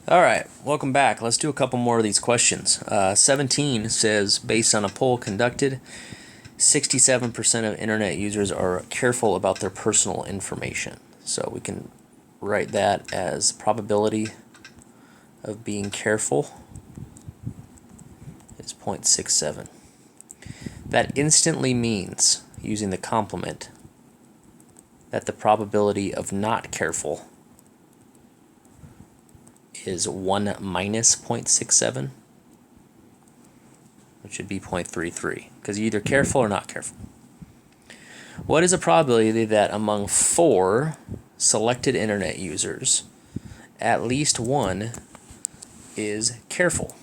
All right, welcome back. Let's do a couple more of these questions. 17 says, based on a poll conducted, 67% of internet users are careful about their personal information. So we can write that as probability of being careful is 0.67. That instantly means, using the complement, that the probability of not careful is 1 minus 0.67, which should be 0.33, because you're either careful or not careful. What is the probability that among 4 selected internet users, at least one is careful?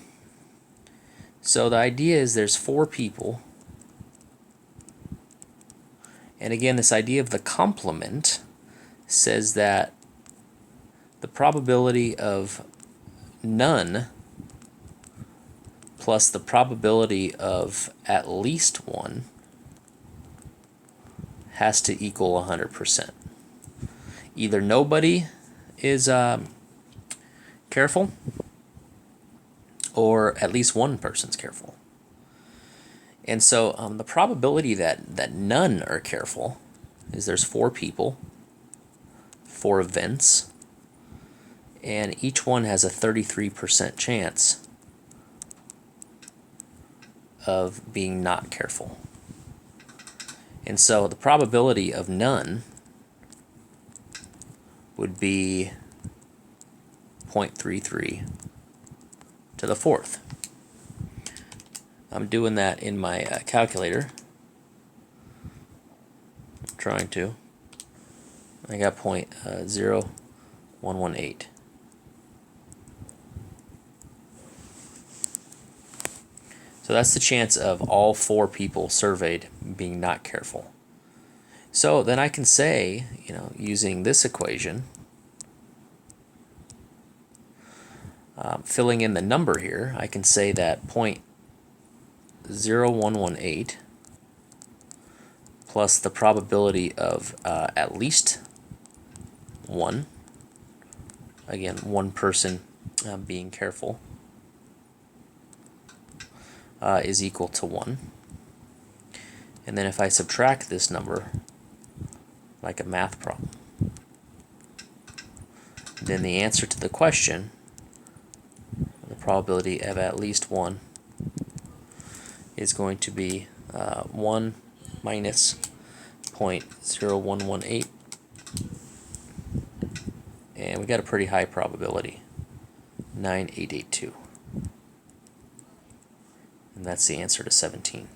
So the idea is there's 4 people, and again, this idea of the complement says that the probability of none plus the probability of at least one has to equal 100%. Either nobody is careful, or at least one person's careful. And so the probability that none are careful is there's 4 people, 4 events, and each one has a 33% chance of being not careful. And so the probability of none would be 0.33 to the 4th. I'm doing that in my calculator. I'm trying to. I got 0.0118. So that's the chance of all 4 people surveyed being not careful. So then I can say, using this equation, filling in the number here, I can say that 0.0118 plus the probability of at least one, again, one person being careful, is equal to 1. And then if I subtract this number, like a math problem, then the answer to the question, the probability of at least 1, is going to be 1 minus 0.0118, and we got a pretty high probability, 9882. And that's the answer to 17.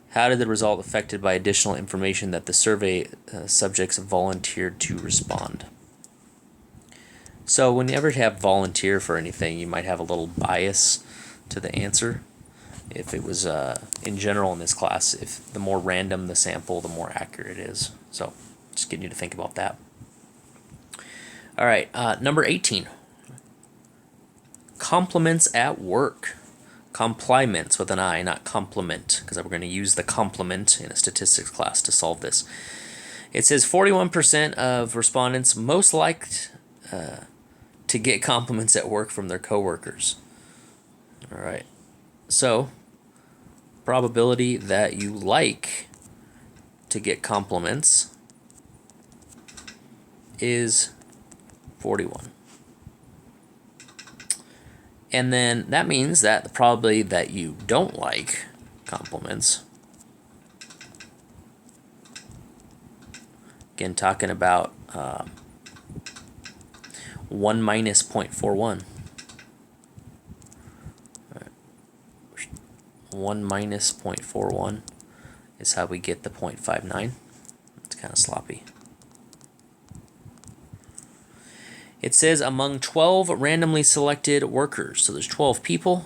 How did the result affected by additional information that the survey subjects volunteered to respond? So whenever you have volunteer for anything, you might have a little bias to the answer. If it was in general in this class, if the more random the sample, the more accurate it is. So just getting you to think about that. All right, number 18. Compliments at work. Compliments with an I, not complement, because we're going to use the complement in a statistics class to solve this. It says 41% of respondents most liked to get compliments at work from their coworkers. All right, so probability that you like to get compliments is 41. And then that means that the probability that you don't like compliments, again talking about 1 minus 0.41. 1 minus 0.41 is how we get the 0.59. It's kind of sloppy. It says among 12 randomly selected workers. So there's 12 people.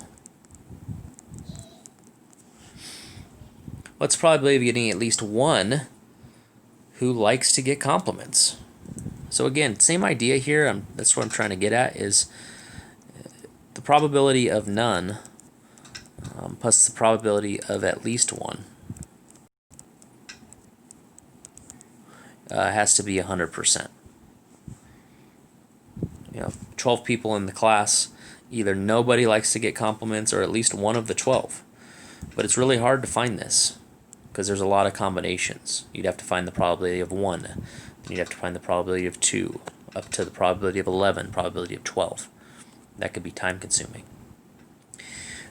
What's the probability of getting at least one who likes to get compliments? So again, same idea here. That's what I'm trying to get at, is the probability of none plus the probability of at least one has to be 100%. 12 people in the class, either nobody likes to get compliments or at least one of the 12. But it's really hard to find this because there's a lot of combinations. You'd have to find the probability of 1, and you'd have to find the probability of 2, up to the probability of 11, probability of 12. That could be time consuming.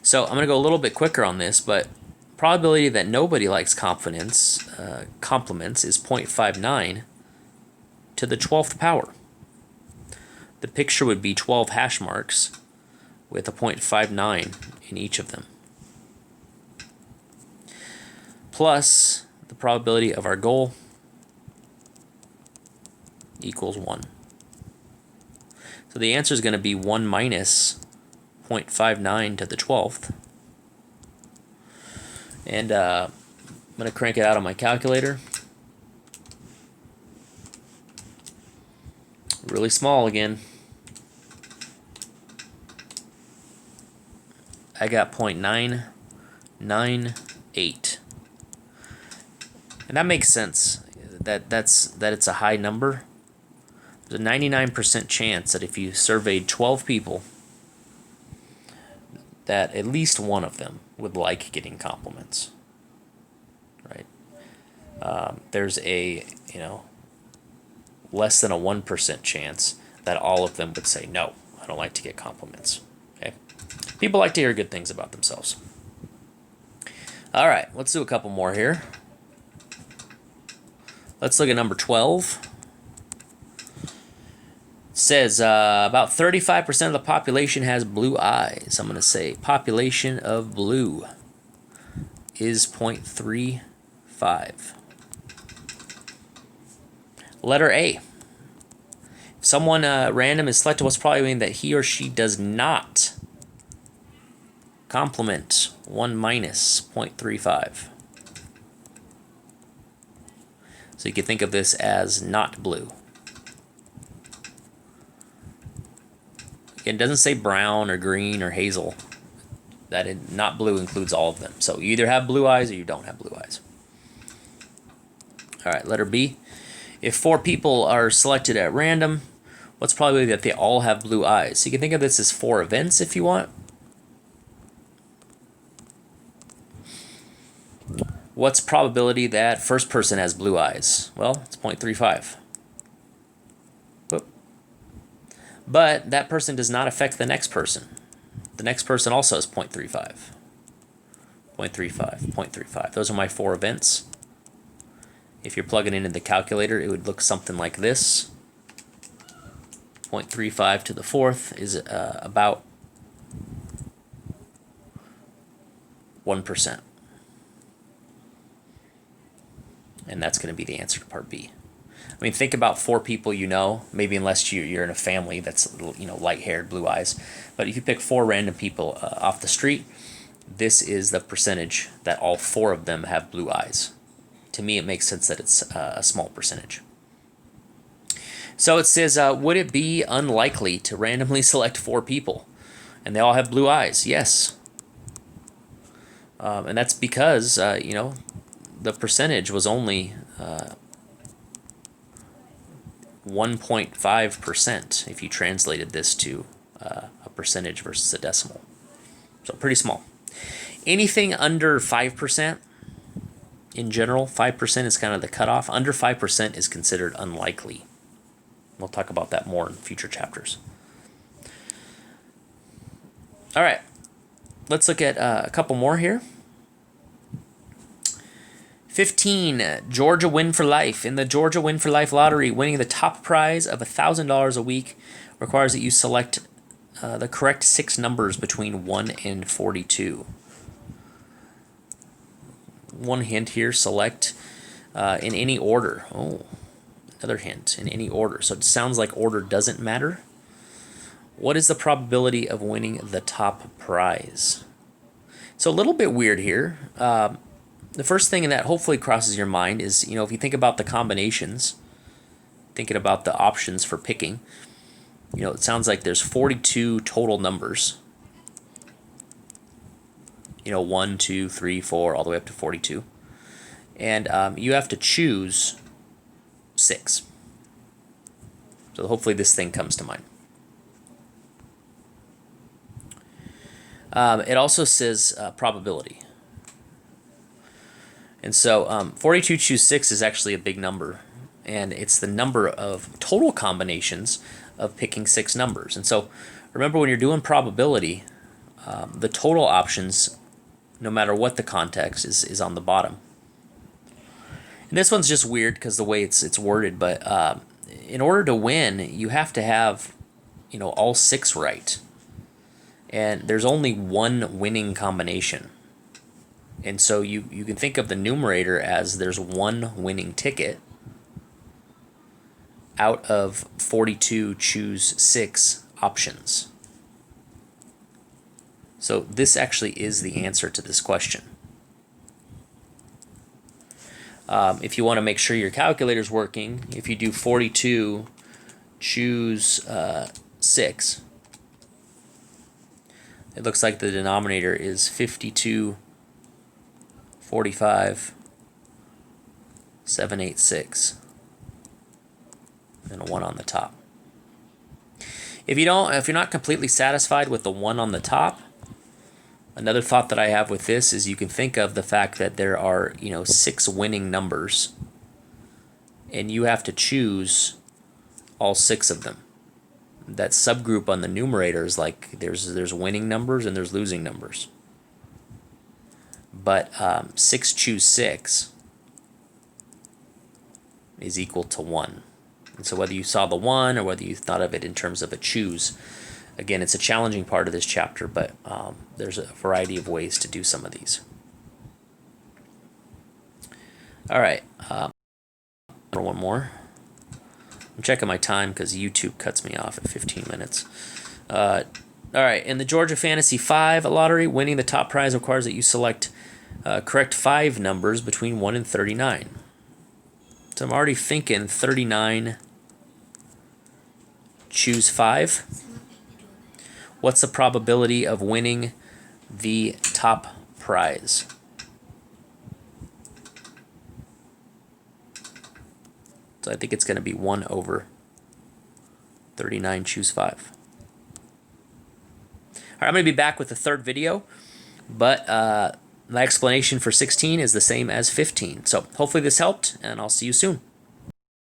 So I'm going to go a little bit quicker on this, but probability that nobody likes compliments is 0.59 to the 12th power. The picture would be 12 hash marks with a 0.59 in each of them, plus the probability of our goal equals 1. So the answer is going to be 1 minus 0.59 to the 12th. And I'm going to crank it out on my calculator. Really small again. I got 0.998. And that makes sense. That it's a high number. There's a 99% chance that if you surveyed 12 people, that at least one of them would like getting compliments, right? There's a less than a 1% chance that all of them would say no, I don't like to get compliments. Okay, people like to hear good things about themselves. All right, let's do a couple more here. Let's look at number 12. Says about 35% of the population has blue eyes. I'm going to say population of blue is 0.35. Letter A. If someone random is selected, what's probably mean that he or she does not compliment 1 minus 0.35. So you could think of this as not blue. Again, it doesn't say brown or green or hazel. Not blue includes all of them. So you either have blue eyes or you don't have blue eyes. All right, letter B. If 4 people are selected at random, what's probably that they all have blue eyes? So you can think of this as 4 events if you want. What's probability that first person has blue eyes? Well, it's 0.35. But that person does not affect the next person. The next person also has 0.35. 0.35, 0.35. Those are my 4 events. If you're plugging into the calculator, it would look something like this. 0.35 to the 4th is about 1%. And that's going to be the answer to part B. I mean, think about 4 people maybe unless you're in a family that's, light-haired, blue eyes. But if you pick 4 random people off the street, this is the percentage that all 4 of them have blue eyes. To me, it makes sense that it's a small percentage. So it says, would it be unlikely to randomly select 4 people and they all have blue eyes? Yes. And that's because, the percentage was only 1.5% if you translated this to a percentage versus a decimal. So pretty small. Anything under 5%, in general, 5% is kind of the cutoff. Under 5% is considered unlikely. We'll talk about that more in future chapters. All right, let's look at a couple more here. 15, Georgia Win for Life. In the Georgia Win for Life lottery, winning the top prize of $1,000 a week requires that you select the correct 6 numbers between 1 and 42. One hint here, select in any order. Oh, another hint, in any order. So it sounds like order doesn't matter. What is the probability of winning the top prize? So a little bit weird here. The first thing that hopefully crosses your mind is, if you think about the combinations, thinking about the options for picking, it sounds like there's 42 total numbers. 1, 2, 3, 4, all the way up to 42. And you have to choose 6. So hopefully this thing comes to mind. It also says probability. And so 42 choose 6 is actually a big number. And it's the number of total combinations of picking 6 numbers. And so remember, when you're doing probability, the total options, no matter what the context, is on the bottom. And this one's just weird because the way it's worded, but in order to win, you have to have, all 6 right. And there's only one winning combination. And so you can think of the numerator as there's one winning ticket out of 42 choose 6 options. So this actually is the answer to this question. If you want to make sure your calculator's working, if you do 42 choose 6, it looks like the denominator is 52, 45, 786, and a 1 on the top. If you're not completely satisfied with the 1 on the top, another thought that I have with this is you can think of the fact that there are 6 winning numbers, and you have to choose all 6 of them. That subgroup on the numerator is like there's winning numbers and there's losing numbers. But 6 choose 6 is equal to 1. And so whether you saw the 1 or whether you thought of it in terms of a choose, again, it's a challenging part of this chapter, but there's a variety of ways to do some of these. All right, one more. I'm checking my time because YouTube cuts me off at 15 minutes. All right, in the Georgia Fantasy 5 lottery, winning the top prize requires that you select correct 5 numbers between 1 and 39. So I'm already thinking 39, choose 5. What's the probability of winning the top prize? So I think it's going to be 1 over 39, choose 5. All right, I'm going to be back with the third video, but my explanation for 16 is the same as 15. So hopefully this helped, and I'll see you soon.